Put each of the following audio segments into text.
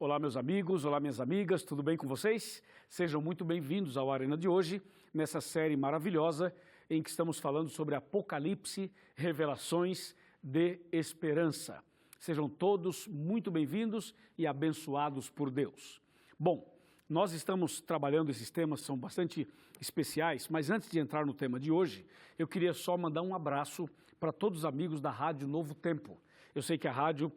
Olá, meus amigos, olá, minhas amigas, tudo bem com vocês? Sejam muito bem-vindos ao Arena de hoje, nessa série maravilhosa em que estamos falando sobre Apocalipse, revelações de esperança. Sejam todos muito bem-vindos e abençoados por Deus. Bom, nós estamos trabalhando esses temas, são bastante especiais, mas antes de entrar no tema de hoje, eu queria só mandar um abraço para todos os amigos da Rádio Novo Tempo. Eu sei que a rádio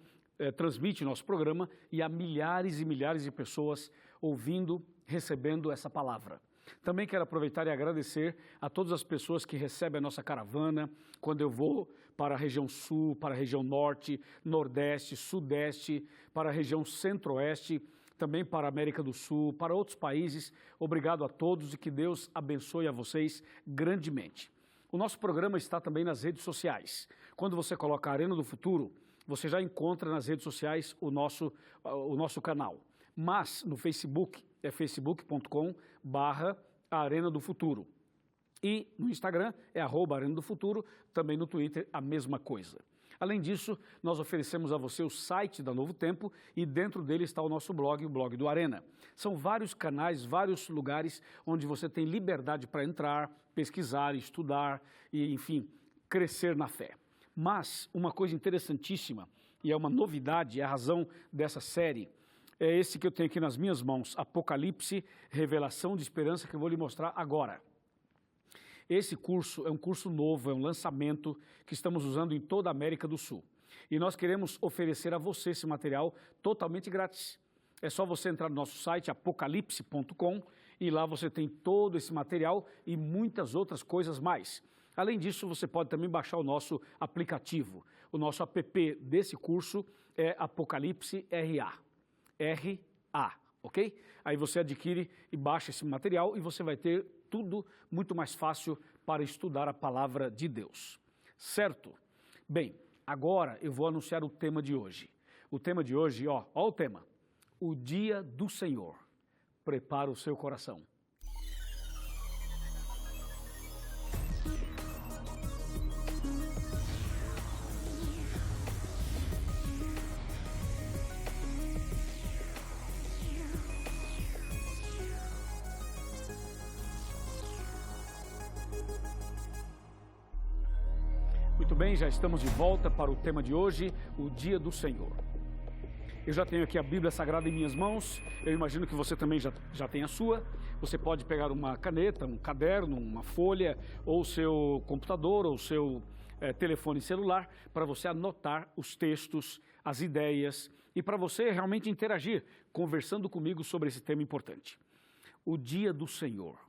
transmite nosso programa e há milhares e milhares de pessoas ouvindo, recebendo essa palavra. Também quero aproveitar e agradecer a todas as pessoas que recebem a nossa caravana quando eu vou para a região sul, para a região norte, nordeste, sudeste, para a região centro-oeste, também para a América do Sul, para outros países. Obrigado a todos e que Deus abençoe a vocês grandemente. O nosso programa está também nas redes sociais. Quando você coloca a Arena do Futuro, você já encontra nas redes sociais o nosso canal. Mas no Facebook, é facebook.com/Arena do Futuro. E no Instagram é @Arena do Futuro, também no Twitter a mesma coisa. Além disso, nós oferecemos a você o site da Novo Tempo e dentro dele está o nosso blog, o blog do Arena. São vários canais, vários lugares onde você tem liberdade para entrar, pesquisar, estudar e, enfim, crescer na fé. Mas uma coisa interessantíssima, e é uma novidade, é a razão dessa série, é esse que eu tenho aqui nas minhas mãos, Apocalipse, Revelação de Esperança, que eu vou lhe mostrar agora. Esse curso é um curso novo, é um lançamento que estamos usando em toda a América do Sul. E nós queremos oferecer a você esse material totalmente grátis. É só você entrar no nosso site, apocalipse.com, e lá você tem todo esse material e muitas outras coisas mais. Além disso, você pode também baixar o nosso aplicativo. O nosso app desse curso é Apocalipse RA. R-A, ok? Aí você adquire e baixa esse material e você vai ter tudo muito mais fácil para estudar a palavra de Deus. Certo? Bem, agora eu vou anunciar o tema de hoje. O tema de hoje, ó o tema. O dia do Senhor. Prepara o seu coração. Muito bem, já estamos de volta para o tema de hoje, o dia do Senhor. Eu já tenho aqui a Bíblia Sagrada em minhas mãos, eu imagino que você também já tem a sua. Você pode pegar uma caneta, um caderno, uma folha, ou o seu computador, ou o seu telefone celular, para você anotar os textos, as ideias, e para você realmente interagir, conversando comigo sobre esse tema importante. O dia do Senhor.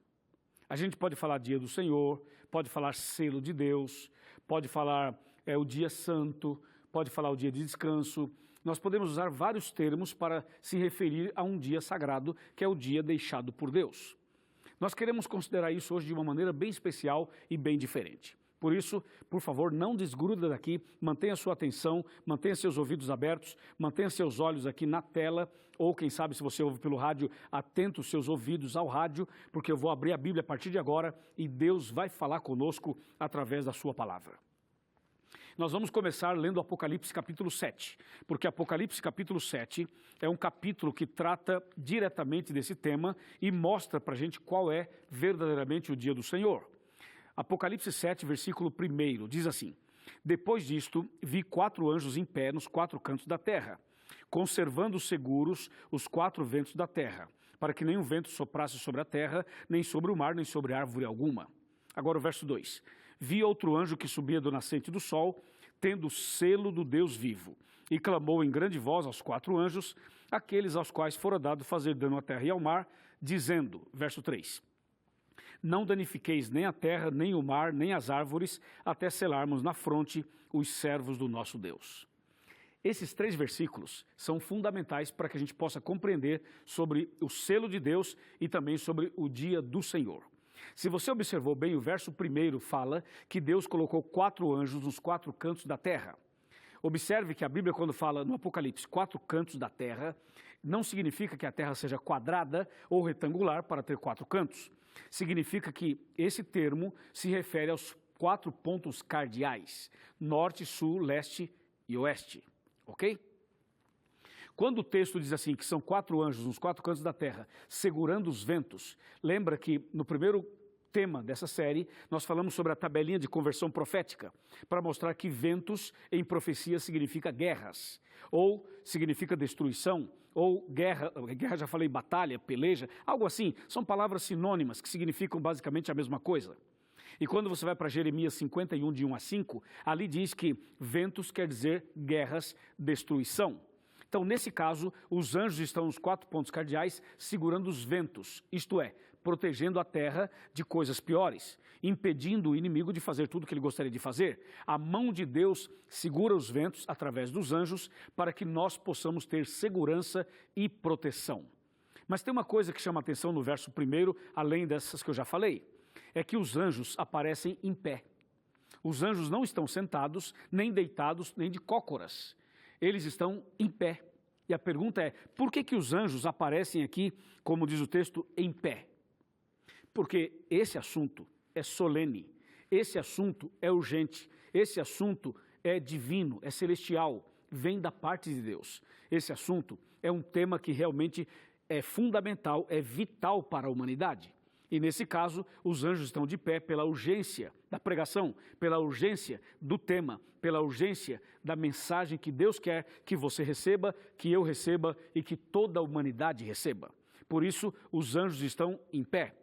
A gente pode falar dia do Senhor, pode falar selo de Deus, pode falar o dia santo, pode falar o dia de descanso. Nós podemos usar vários termos para se referir a um dia sagrado, que é o dia deixado por Deus. Nós queremos considerar isso hoje de uma maneira bem especial e bem diferente. Por isso, por favor, não desgruda daqui, mantenha sua atenção, mantenha seus ouvidos abertos, mantenha seus olhos aqui na tela, ou quem sabe se você ouve pelo rádio, atenta os seus ouvidos ao rádio, porque eu vou abrir a Bíblia a partir de agora e Deus vai falar conosco através da sua palavra. Nós vamos começar lendo Apocalipse capítulo 7, porque Apocalipse capítulo 7 é um capítulo que trata diretamente desse tema e mostra para a gente qual é verdadeiramente o dia do Senhor. Apocalipse 7, versículo 1, diz assim: Depois disto, vi 4 anjos em pé nos 4 cantos da terra, conservando seguros os 4 ventos da terra, para que nenhum vento soprasse sobre a terra, nem sobre o mar, nem sobre árvore alguma. Agora o verso 2. Vi outro anjo que subia do nascente do sol, tendo o selo do Deus vivo, e clamou em grande voz aos 4 anjos, aqueles aos quais fora dado fazer dano à terra e ao mar, dizendo, verso 3, Não danifiqueis nem a terra, nem o mar, nem as árvores, até selarmos na fronte os servos do nosso Deus. Esses 3 versículos são fundamentais para que a gente possa compreender sobre o selo de Deus e também sobre o dia do Senhor. Se você observou bem, o verso 1 fala que Deus colocou 4 anjos nos 4 cantos da terra. Observe que a Bíblia, quando fala no Apocalipse 4 cantos da terra, não significa que a terra seja quadrada ou retangular para ter 4 cantos. Significa que esse termo se refere aos 4 pontos cardeais: norte, sul, leste e oeste. Ok? Quando o texto diz assim, que são 4 anjos nos 4 cantos da terra, segurando os ventos, lembra que no primeiro tema dessa série, nós falamos sobre a tabelinha de conversão profética, para mostrar que ventos em profecia significa guerras, ou significa destruição, ou guerra já falei, batalha, peleja, algo assim, são palavras sinônimas que significam basicamente a mesma coisa. E quando você vai para Jeremias 51, de 1 a 5, ali diz que ventos quer dizer guerras, destruição. Então, nesse caso, os anjos estão nos 4 pontos cardeais segurando os ventos, isto é, protegendo a terra de coisas piores, impedindo o inimigo de fazer tudo o que ele gostaria de fazer. A mão de Deus segura os ventos através dos anjos para que nós possamos ter segurança e proteção. Mas tem uma coisa que chama a atenção no verso 1, além dessas que eu já falei, é que os anjos aparecem em pé. Os anjos não estão sentados, nem deitados, nem de cócoras. Eles estão em pé. E a pergunta é, por que os anjos aparecem aqui, como diz o texto, em pé? Porque esse assunto é solene, esse assunto é urgente, esse assunto é divino, é celestial, vem da parte de Deus. Esse assunto é um tema que realmente é fundamental, é vital para a humanidade. E nesse caso, os anjos estão de pé pela urgência da pregação, pela urgência do tema, pela urgência da mensagem que Deus quer que você receba, que eu receba e que toda a humanidade receba. Por isso, os anjos estão em pé.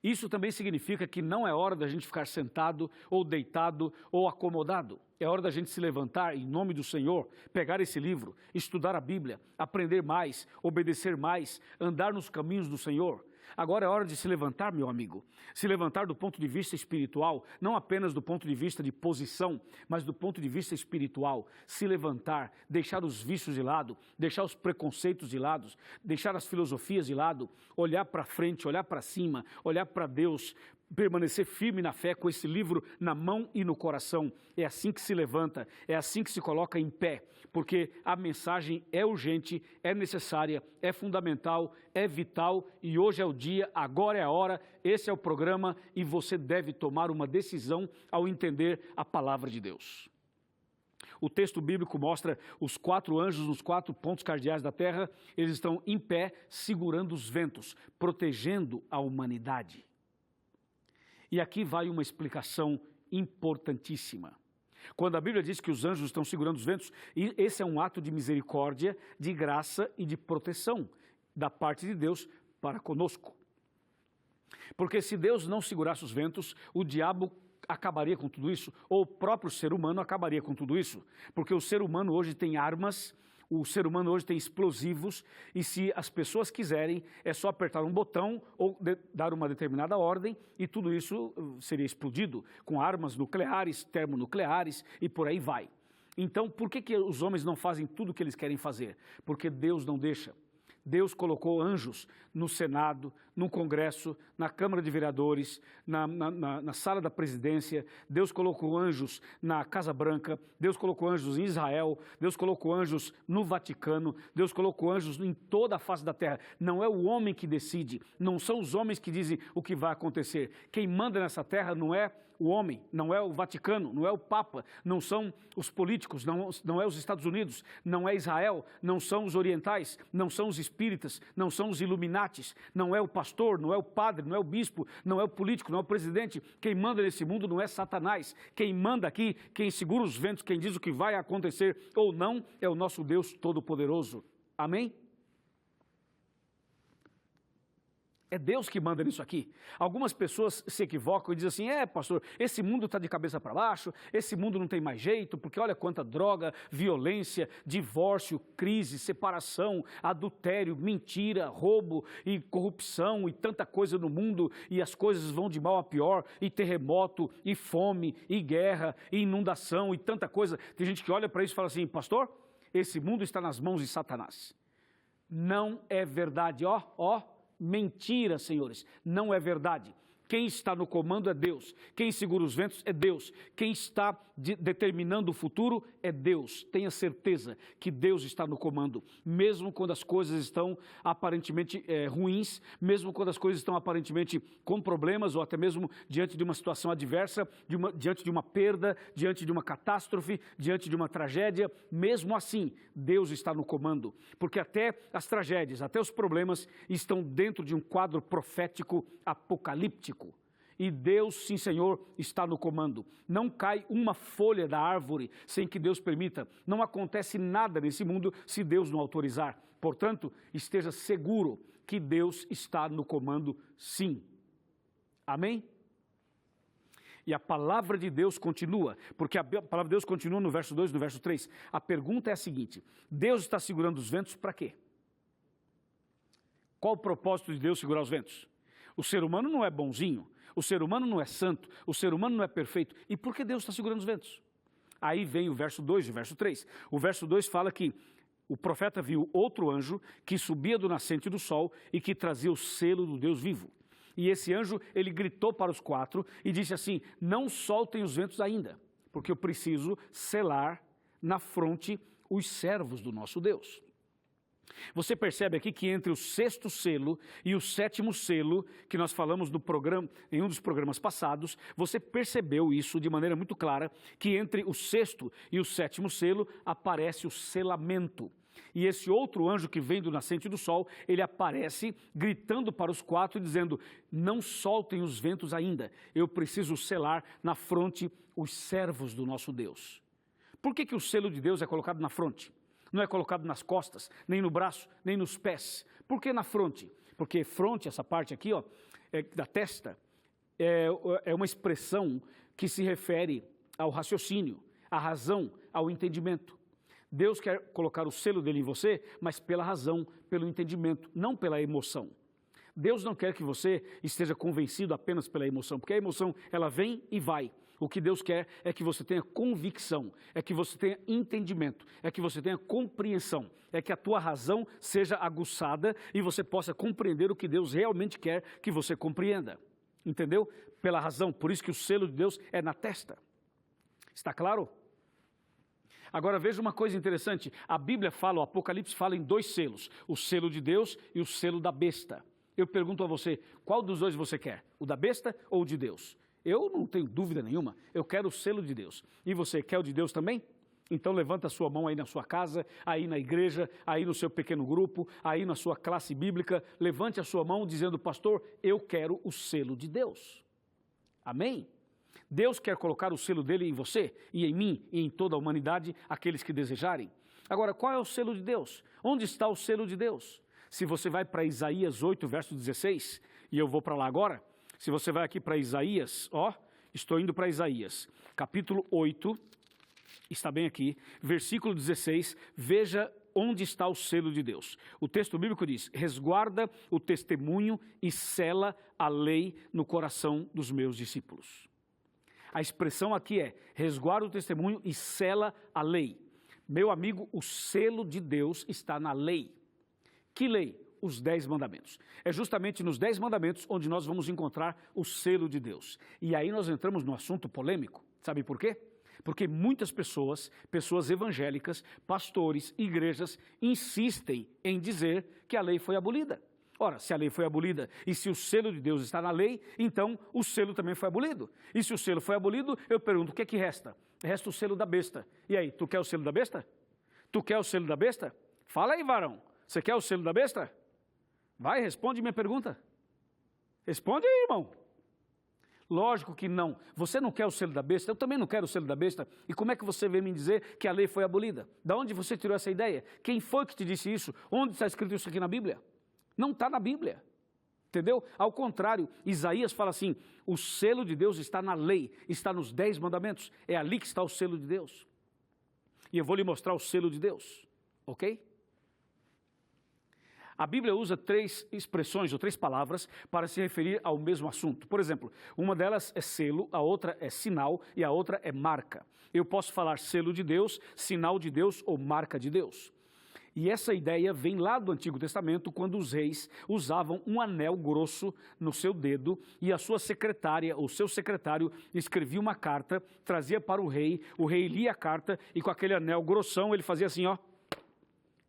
Isso também significa que não é hora da gente ficar sentado, ou deitado, ou acomodado. É hora da gente se levantar em nome do Senhor, pegar esse livro, estudar a Bíblia, aprender mais, obedecer mais, andar nos caminhos do Senhor. Agora é hora de se levantar, meu amigo, se levantar do ponto de vista espiritual, não apenas do ponto de vista de posição, mas do ponto de vista espiritual, se levantar, deixar os vícios de lado, deixar os preconceitos de lado, deixar as filosofias de lado, olhar para frente, olhar para cima, olhar para Deus, permanecer firme na fé com esse livro na mão e no coração. É assim que se levanta, é assim que se coloca em pé, porque a mensagem é urgente, é necessária, é fundamental, é vital e hoje é o dia, agora é a hora, esse é o programa e você deve tomar uma decisão ao entender a palavra de Deus. O texto bíblico mostra os 4 anjos nos 4 pontos cardeais da terra, eles estão em pé segurando os ventos, protegendo a humanidade. E aqui vai uma explicação importantíssima. Quando a Bíblia diz que os anjos estão segurando os ventos, esse é um ato de misericórdia, de graça e de proteção da parte de Deus para conosco. Porque se Deus não segurasse os ventos, o diabo acabaria com tudo isso, ou o próprio ser humano acabaria com tudo isso. Porque o ser humano hoje tem armas, o ser humano hoje tem explosivos e se as pessoas quiserem, é só apertar um botão ou dar uma determinada ordem e tudo isso seria explodido com armas nucleares, termonucleares e por aí vai. Então, por que os homens não fazem tudo o que eles querem fazer? Porque Deus não deixa. Deus colocou anjos no Senado, no Congresso, na Câmara de Vereadores, na sala da presidência, Deus colocou anjos na Casa Branca, Deus colocou anjos em Israel, Deus colocou anjos no Vaticano, Deus colocou anjos em toda a face da terra. Não é o homem que decide, não são os homens que dizem o que vai acontecer. Quem manda nessa terra não é o homem, não é o Vaticano, não é o Papa, não são os políticos, não é os Estados Unidos, não é Israel, não são os orientais, não são os espíritas, não são os iluminatis, não é o pastor, não é o padre, não é o bispo, não é o político, não é o presidente. Quem manda nesse mundo não é Satanás. Quem manda aqui, quem segura os ventos, quem diz o que vai acontecer ou não, é o nosso Deus Todo-Poderoso. Amém? É Deus que manda nisso aqui. Algumas pessoas se equivocam e dizem assim, pastor, esse mundo está de cabeça para baixo, esse mundo não tem mais jeito, porque olha quanta droga, violência, divórcio, crise, separação, adultério, mentira, roubo e corrupção e tanta coisa no mundo e as coisas vão de mal a pior, e terremoto, e fome, e guerra, e inundação, e tanta coisa. Tem gente que olha para isso e fala assim, pastor, esse mundo está nas mãos de Satanás. Não é verdade, mentira, senhores, não é verdade. Quem está no comando é Deus. Quem segura os ventos é Deus. Quem está determinando o futuro é Deus. Tenha certeza que Deus está no comando, mesmo quando as coisas estão aparentemente ruins, mesmo quando as coisas estão aparentemente com problemas, ou até mesmo diante de uma situação adversa, diante de uma perda, diante de uma catástrofe, diante de uma tragédia. Mesmo assim, Deus está no comando, porque até as tragédias, até os problemas estão dentro de um quadro profético apocalíptico. E Deus, sim Senhor, está no comando. Não cai uma folha da árvore sem que Deus permita. Não acontece nada nesse mundo se Deus não autorizar. Portanto, esteja seguro que Deus está no comando, sim. Amém? E a palavra de Deus continua, porque a palavra de Deus continua no verso 2, no verso 3. A pergunta é a seguinte: Deus está segurando os ventos para quê? Qual o propósito de Deus segurar os ventos? O ser humano não é bonzinho, o ser humano não é santo, o ser humano não é perfeito. E por que Deus está segurando os ventos? Aí vem o verso 2 e o verso 3. O verso 2 fala que o profeta viu outro anjo que subia do nascente do sol e que trazia o selo do Deus vivo. E esse anjo, ele gritou para os quatro e disse assim: não soltem os ventos ainda, porque eu preciso selar na fronte os servos do nosso Deus. Você percebe aqui que entre o sexto selo e o sétimo selo, que nós falamos no programa, em um dos programas passados, você percebeu isso de maneira muito clara, que entre o sexto e o sétimo selo aparece o selamento. E esse outro anjo que vem do nascente do sol, ele aparece gritando para os quatro, dizendo: não soltem os ventos ainda, eu preciso selar na fronte os servos do nosso Deus. Por que o selo de Deus é colocado na fronte? Não é colocado nas costas, nem no braço, nem nos pés. Por que na fronte? Porque fronte, essa parte aqui, ó, da testa, é uma expressão que se refere ao raciocínio, à razão, ao entendimento. Deus quer colocar o selo dele em você, mas pela razão, pelo entendimento, não pela emoção. Deus não quer que você esteja convencido apenas pela emoção, porque a emoção, ela vem e vai. O que Deus quer é que você tenha convicção, é que você tenha entendimento, é que você tenha compreensão, é que a tua razão seja aguçada e você possa compreender o que Deus realmente quer que você compreenda. Entendeu? Pela razão, por isso que o selo de Deus é na testa. Está claro? Agora veja uma coisa interessante, a Bíblia fala, o Apocalipse fala em dois selos, o selo de Deus e o selo da besta. Eu pergunto a você, qual dos dois você quer? O da besta ou o de Deus? Eu não tenho dúvida nenhuma, eu quero o selo de Deus. E você quer o de Deus também? Então levanta a sua mão aí na sua casa, aí na igreja, aí no seu pequeno grupo, aí na sua classe bíblica, levante a sua mão dizendo: pastor, eu quero o selo de Deus. Amém? Deus quer colocar o selo dele em você, e em mim, e em toda a humanidade, aqueles que desejarem. Agora, qual é o selo de Deus? Onde está o selo de Deus? Se você vai para Isaías 8, verso 16, e eu vou para lá agora, se você vai aqui para Isaías, estou indo para Isaías, capítulo 8, está bem aqui, versículo 16, veja onde está o selo de Deus. O texto bíblico diz: resguarda o testemunho e sela a lei no coração dos meus discípulos. A expressão aqui é: resguarda o testemunho e sela a lei. Meu amigo, o selo de Deus está na lei. Que lei? Os 10 mandamentos. É justamente nos 10 mandamentos onde nós vamos encontrar o selo de Deus. E aí nós entramos no assunto polêmico. Sabe por quê? Porque muitas pessoas evangélicas, pastores, igrejas, insistem em dizer que a lei foi abolida. Ora, se a lei foi abolida e se o selo de Deus está na lei, então o selo também foi abolido. E se o selo foi abolido, eu pergunto, o que é que resta? Resta o selo da besta. E aí, tu quer o selo da besta? Tu quer o selo da besta? Fala aí, varão. Você quer o selo da besta? Vai, responde minha pergunta. Responde aí, irmão. Lógico que não. Você não quer o selo da besta, eu também não quero o selo da besta. E como é que você vem me dizer que a lei foi abolida? Da onde você tirou essa ideia? Quem foi que te disse isso? Onde está escrito isso aqui na Bíblia? Não está na Bíblia. Entendeu? Ao contrário, Isaías fala assim: o selo de Deus está na lei, está nos 10 mandamentos. É ali que está o selo de Deus. E eu vou lhe mostrar o selo de Deus. Ok? A Bíblia usa 3 expressões ou 3 palavras para se referir ao mesmo assunto. Por exemplo, uma delas é selo, a outra é sinal e a outra é marca. Eu posso falar selo de Deus, sinal de Deus ou marca de Deus. E essa ideia vem lá do Antigo Testamento, quando os reis usavam um anel grosso no seu dedo e a sua secretária, ou seu secretário, escrevia uma carta, trazia para o rei lia a carta e com aquele anel grossão ele fazia assim, ó,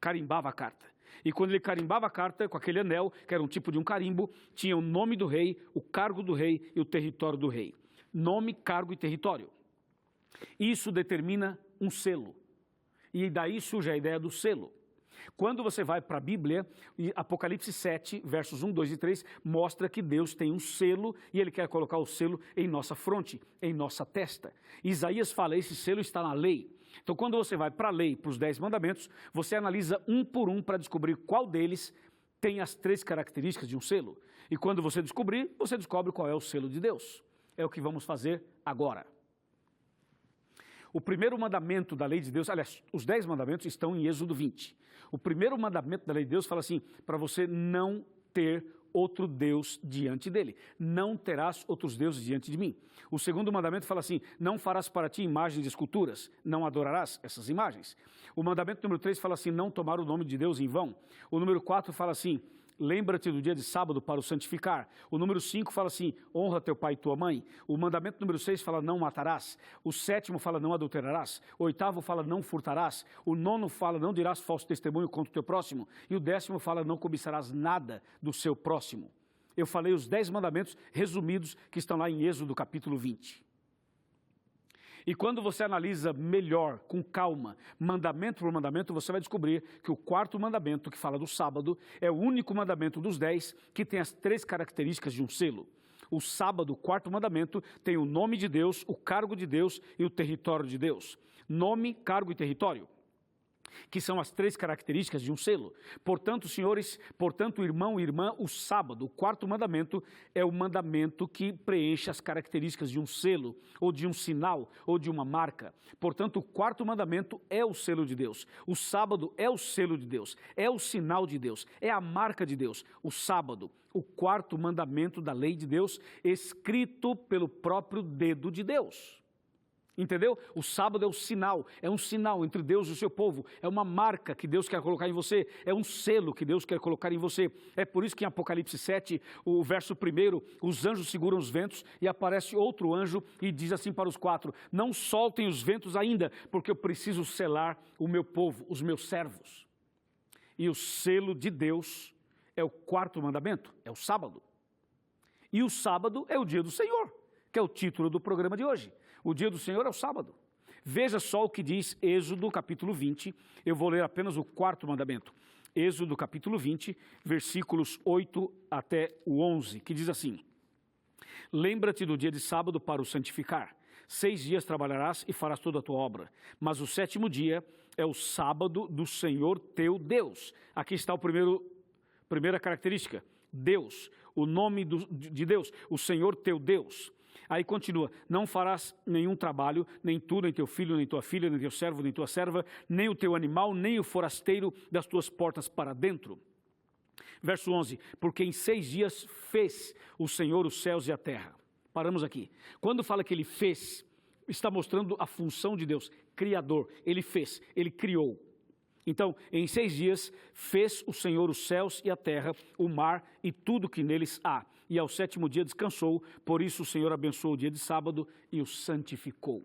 carimbava a carta. E quando ele carimbava a carta com aquele anel, que era um tipo de um carimbo, tinha o nome do rei, o cargo do rei e o território do rei. Nome, cargo e território. Isso determina um selo. E daí surge a ideia do selo. Quando você vai para a Bíblia, Apocalipse 7, versos 1, 2 e 3, mostra que Deus tem um selo e Ele quer colocar o selo em nossa fronte, em nossa testa. Isaías fala, esse selo está na lei. Então, quando você vai para a lei, para os 10 mandamentos, você analisa um por um para descobrir qual deles tem as 3 características de um selo. E quando você descobrir, você descobre qual é o selo de Deus. É o que vamos fazer agora. O primeiro mandamento da lei de Deus, aliás, os 10 mandamentos estão em Êxodo 20. O primeiro mandamento da lei de Deus fala assim, para você não ter outro Deus diante dele. Não terás outros deuses diante de mim. O segundo mandamento fala assim, não farás para ti imagens de esculturas, não adorarás essas imagens. O mandamento número 3 fala assim, não tomar o nome de Deus em vão. O número 4 fala assim, lembra-te do dia de sábado para o santificar. O número 5 fala assim, honra teu pai e tua mãe. O mandamento número 6 fala, não matarás. O 7º fala, não adulterarás. O 8º fala, não furtarás. O 9º fala, não dirás falso testemunho contra o teu próximo. E o 10º fala, não cobiçarás nada do seu próximo. Eu falei os 10 mandamentos resumidos que estão lá em Êxodo capítulo 20. E quando você analisa melhor, com calma, mandamento por mandamento, você vai descobrir que o 4º mandamento, que fala do sábado, é o único mandamento dos 10 que tem as 3 características de um selo. O sábado, o 4º mandamento, tem o nome de Deus, o cargo de Deus e o território de Deus. Nome, cargo e território, que são as 3 características de um selo. Portanto, senhores, portanto, irmão e irmã, o sábado, o 4º mandamento, é o mandamento que preenche as características de um selo, ou de um sinal, ou de uma marca. Portanto, o 4º mandamento é o selo de Deus. O sábado é o selo de Deus, é o sinal de Deus, é a marca de Deus. O sábado, o 4º mandamento da lei de Deus, escrito pelo próprio dedo de Deus. Entendeu? O sábado é um sinal entre Deus e o seu povo, é uma marca que Deus quer colocar em você, é um selo que Deus quer colocar em você. É por isso que em Apocalipse 7, o verso 1, os anjos seguram os ventos e aparece outro anjo e diz assim para os 4, não soltem os ventos ainda, porque eu preciso selar o meu povo, os meus servos. E o selo de Deus é o 4º mandamento, é o sábado. E o sábado é o dia do Senhor, que é o título do programa de hoje. O dia do Senhor é o sábado. Veja só o que diz Êxodo capítulo 20, eu vou ler apenas o 4º mandamento. Êxodo capítulo 20, versículos 8 até o 11, que diz assim, lembra-te do dia de sábado para o santificar. 6 dias trabalharás e farás toda a tua obra, mas o 7º dia é o sábado do Senhor teu Deus. Aqui está primeira característica, Deus, o nome de Deus, o Senhor teu Deus. Aí continua, não farás nenhum trabalho, nem tu, nem teu filho, nem tua filha, nem teu servo, nem tua serva, nem o teu animal, nem o forasteiro das tuas portas para dentro. Verso 11, porque em 6 dias fez o Senhor os céus e a terra. Paramos aqui. Quando fala que ele fez, está mostrando a função de Deus, criador. Ele fez, ele criou. Então, em 6 dias fez o Senhor os céus e a terra, o mar e tudo que neles há. E ao 7º dia descansou, por isso o Senhor abençoou o dia de sábado e o santificou.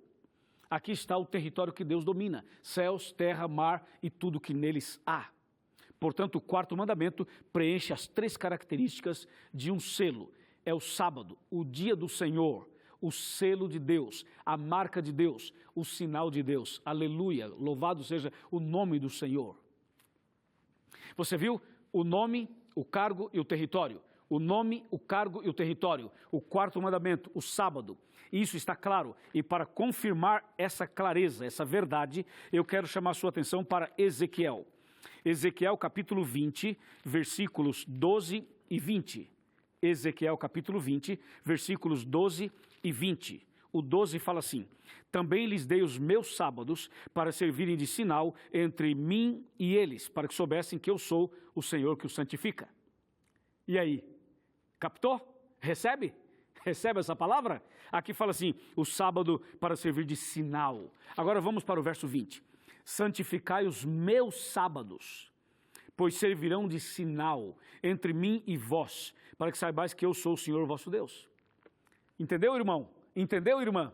Aqui está o território que Deus domina, céus, terra, mar e tudo que neles há. Portanto, o 4º mandamento preenche as 3 características de um selo. É o sábado, o dia do Senhor, o selo de Deus, a marca de Deus, o sinal de Deus. Aleluia, louvado seja o nome do Senhor. Você viu o nome, o cargo e o território. O nome, o cargo e o território. O 4º mandamento, o sábado. Isso está claro. E para confirmar essa clareza, essa verdade, eu quero chamar a sua atenção para Ezequiel. Ezequiel capítulo 20, versículos 12 e 20. Ezequiel capítulo 20, versículos 12 e 20. O 12 fala assim, também lhes dei os meus sábados para servirem de sinal entre mim e eles, para que soubessem que eu sou o Senhor que os santifica. E aí, captou? Recebe? Recebe essa palavra? Aqui fala assim, o sábado para servir de sinal. Agora vamos para o verso 20. Santificai os meus sábados. pois servirão de sinal entre mim e vós, para que saibais que eu sou o Senhor vosso Deus. Entendeu, irmão? Entendeu, irmã?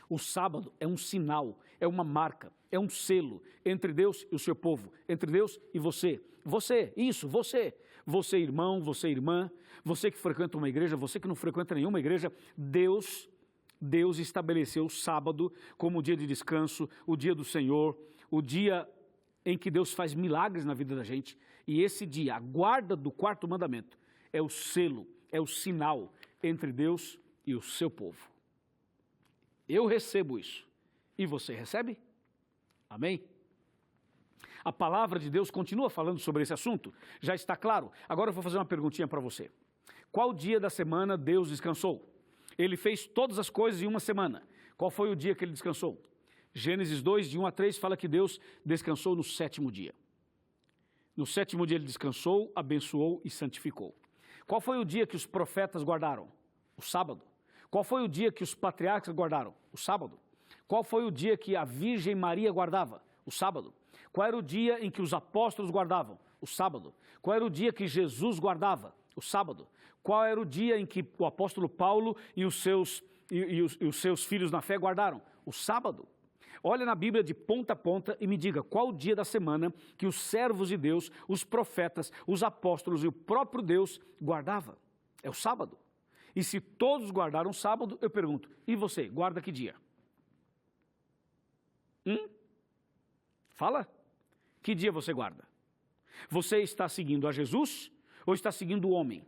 O sábado é um sinal, é uma marca, é um selo entre Deus e o seu povo, entre Deus e você. Você, isso, você. Você, irmão, você, irmã, você que frequenta uma igreja, você que não frequenta nenhuma igreja, Deus estabeleceu o sábado como o dia de descanso, o dia do Senhor, o dia em que Deus faz milagres na vida da gente. E esse dia, a guarda do quarto mandamento, é o selo, é o sinal entre Deus e o seu povo. Eu recebo isso. E você recebe? Amém? A palavra de Deus continua falando sobre esse assunto? Já está claro? Agora eu vou fazer uma perguntinha para você. Qual dia da semana Deus descansou? Ele fez todas as coisas em uma semana. Qual foi o dia que ele descansou? Gênesis 2, de 1 a 3, fala que Deus descansou no 7º dia. No 7º dia ele descansou, abençoou e santificou. Qual foi o dia que os profetas guardaram? O sábado. Qual foi o dia que os patriarcas guardaram? O sábado. Qual foi o dia que a Virgem Maria guardava? O sábado. Qual era o dia em que os apóstolos guardavam? O sábado. Qual era o dia que Jesus guardava? O sábado. Qual era o dia em que o apóstolo Paulo e os seus filhos na fé guardaram? O sábado. Olha na Bíblia de ponta a ponta e me diga qual o dia da semana que os servos de Deus, os profetas, os apóstolos e o próprio Deus guardava. É o sábado. E se todos guardaram o sábado, eu pergunto, e você, guarda que dia? Fala. Que dia você guarda? Você está seguindo a Jesus ou está seguindo o homem?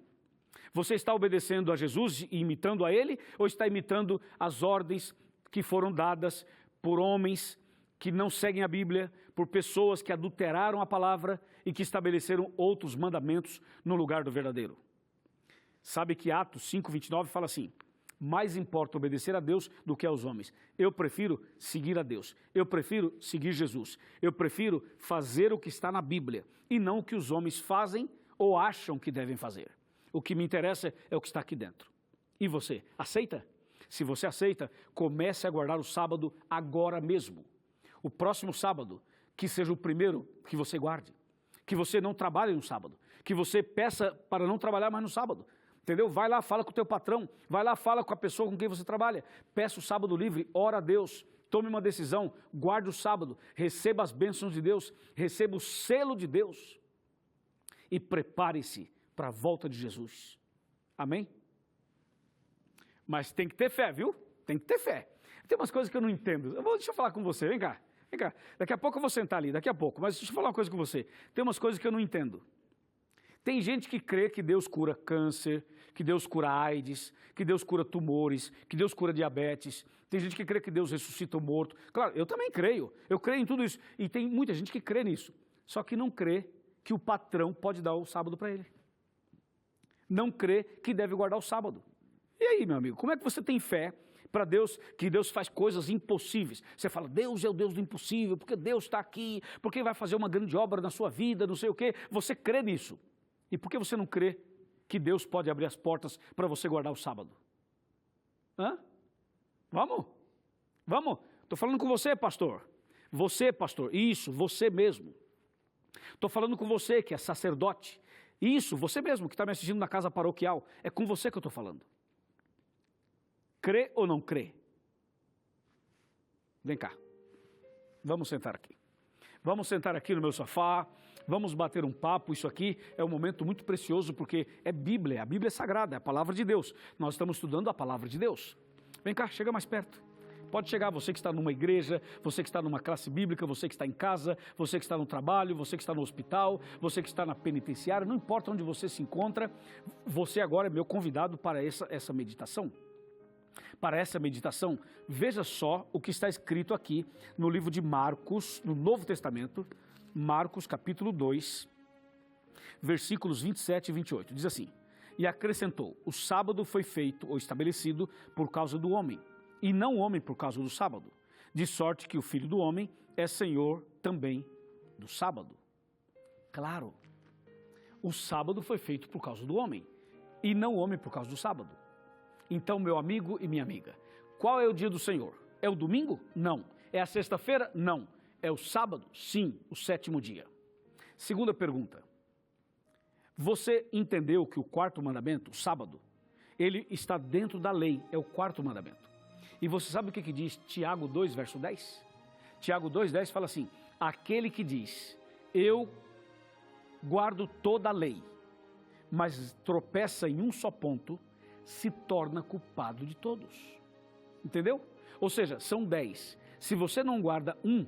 Você está obedecendo a Jesus e imitando a ele ou está imitando as ordens que foram dadas por homens que não seguem a Bíblia, por pessoas que adulteraram a palavra e que estabeleceram outros mandamentos no lugar do verdadeiro? Sabe que Atos 5:29 fala assim, mais importa obedecer a Deus do que aos homens. Eu prefiro seguir a Deus, eu prefiro seguir Jesus, eu prefiro fazer o que está na Bíblia e não o que os homens fazem ou acham que devem fazer. O que me interessa é o que está aqui dentro. E você, aceita? Se você aceita, comece a guardar o sábado agora mesmo. O próximo sábado, que seja o primeiro que você guarde. Que você não trabalhe no sábado. Que você peça para não trabalhar mais no sábado. Entendeu? Vai lá, fala com o teu patrão. Vai lá, fala com a pessoa com quem você trabalha. Peça o sábado livre, ora a Deus. Tome uma decisão, guarde o sábado. Receba as bênçãos de Deus. Receba o selo de Deus. E prepare-se para a volta de Jesus. Amém? Mas tem que ter fé, viu? Tem que ter fé. Tem umas coisas que eu não entendo. Deixa eu falar com você, vem cá. Vem cá. Daqui a pouco eu vou sentar ali, daqui a pouco. Mas deixa eu falar uma coisa com você. Tem umas coisas que eu não entendo. Tem gente que crê que Deus cura câncer, que Deus cura AIDS, que Deus cura tumores, que Deus cura diabetes. Tem gente que crê que Deus ressuscita o morto. Claro, eu também creio. Eu creio em tudo isso. E tem muita gente que crê nisso. Só que não crê que o patrão pode dar o sábado para ele. Não crê que deve guardar o sábado. E aí, meu amigo, como é que você tem fé para Deus, que Deus faz coisas impossíveis? Você fala, Deus é o Deus do impossível, porque Deus está aqui, porque vai fazer uma grande obra na sua vida, não sei o quê. Você crê nisso. E por que você não crê que Deus pode abrir as portas para você guardar o sábado? Vamos? Estou falando com você, pastor. Você, pastor, isso, você mesmo. Estou falando com você que é sacerdote. Isso, você mesmo que está me assistindo na casa paroquial. É com você que eu estou falando. Crê ou não crê? Vem cá. Vamos sentar aqui. Vamos sentar aqui no meu sofá. Vamos bater um papo. Isso aqui é um momento muito precioso porque é Bíblia. A Bíblia é sagrada, é a palavra de Deus. Nós estamos estudando a palavra de Deus. Vem cá, chega mais perto. Pode chegar, você que está numa igreja, você que está numa classe bíblica, você que está em casa, você que está no trabalho, você que está no hospital, você que está na penitenciária, não importa onde você se encontra, você agora é meu convidado para essa meditação. Para essa meditação, veja só o que está escrito aqui no livro de Marcos, no Novo Testamento, Marcos capítulo 2, versículos 27 e 28. Diz assim, e acrescentou, o sábado foi feito ou estabelecido por causa do homem, e não o homem por causa do sábado, de sorte que o Filho do Homem é Senhor também do sábado. Claro, o sábado foi feito por causa do homem, e não o homem por causa do sábado. Então, meu amigo e minha amiga, qual é o dia do Senhor? É o domingo? Não. É a sexta-feira? Não. É o sábado? Sim, o 7º dia. Segunda pergunta. Você entendeu que o quarto mandamento, o sábado, ele está dentro da lei, é o quarto mandamento. E você sabe o que diz Tiago 2, verso 10? Tiago 2,10 fala assim, aquele que diz, eu guardo toda a lei, mas tropeça em um só ponto, se torna culpado de todos. Entendeu? Ou seja, são 10. Se você não guarda um,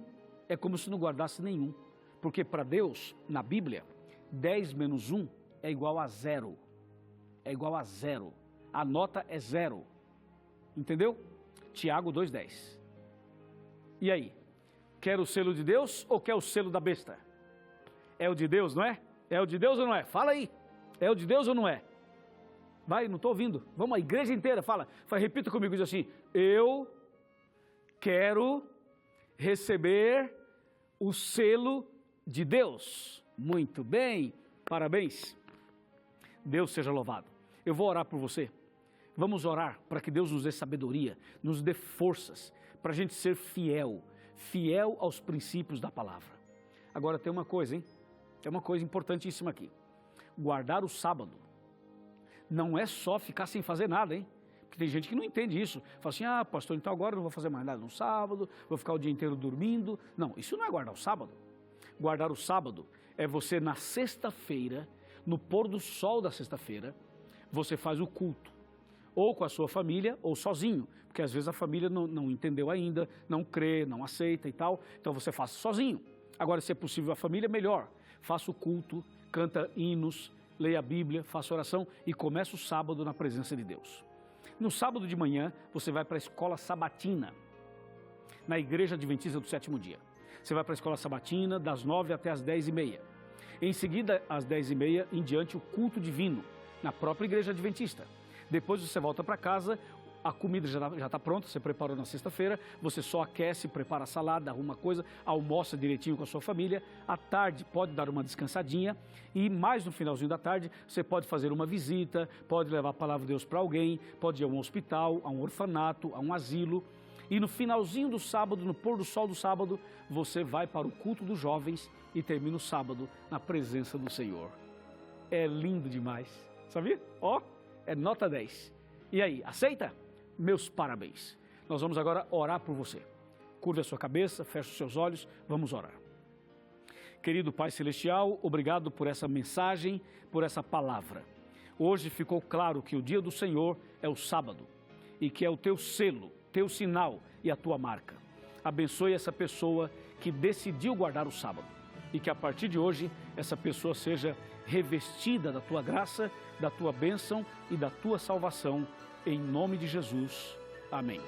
é como se não guardasse nenhum. Porque para Deus, na Bíblia, 10 menos 1 é igual a 0. É igual a 0. A nota é 0. Entendeu? Tiago 2,10. E aí? Quer o selo de Deus ou quer o selo da besta? É o de Deus, não é? É o de Deus ou não é? Fala aí. É o de Deus ou não é? Vai, não estou ouvindo. Vamos, a igreja inteira, fala. Repita comigo, diz assim, eu quero receber o selo de Deus. Muito bem, parabéns. Deus seja louvado. Eu vou orar por você. Vamos orar para que Deus nos dê sabedoria, nos dê forças, para a gente ser fiel aos princípios da palavra. Agora tem uma coisa, hein? Tem uma coisa importantíssima aqui. Guardar o sábado não é só ficar sem fazer nada, hein? Porque tem gente que não entende isso. Fala assim, pastor, então agora eu não vou fazer mais nada no sábado, vou ficar o dia inteiro dormindo. Não, isso não é guardar o sábado. Guardar o sábado é você na sexta-feira, no pôr do sol da sexta-feira, você faz o culto. Ou com a sua família, ou sozinho. Porque às vezes a família não entendeu ainda, não crê, não aceita e tal. Então você faz sozinho. Agora, se é possível a família, melhor. Faça o culto, canta hinos, leia a Bíblia, faça oração e começa o sábado na presença de Deus. No sábado de manhã, você vai para a escola sabatina, na Igreja Adventista do Sétimo Dia. Você vai para a escola sabatina, das 9 até as 10h30. Em seguida, às 10h30, em diante, o culto divino, na própria Igreja Adventista. Depois você volta para casa, a comida já está pronta, você preparou na sexta-feira, você só aquece, prepara a salada, arruma coisa, almoça direitinho com a sua família. À tarde pode dar uma descansadinha e mais no finalzinho da tarde você pode fazer uma visita, pode levar a palavra de Deus para alguém, pode ir a um hospital, a um orfanato, a um asilo. E no finalzinho do sábado, no pôr do sol do sábado, você vai para o culto dos jovens e termina o sábado na presença do Senhor. É lindo demais, sabia? É nota 10. E aí, aceita? Meus parabéns. Nós vamos agora orar por você. Curva a sua cabeça, feche os seus olhos, vamos orar. Querido Pai Celestial, obrigado por essa mensagem, por essa palavra. Hoje ficou claro que o dia do Senhor é o sábado e que é o teu selo, teu sinal e a tua marca. Abençoe essa pessoa que decidiu guardar o sábado e que a partir de hoje essa pessoa seja revestida da tua graça, da tua bênção e da tua salvação. Em nome de Jesus. Amém.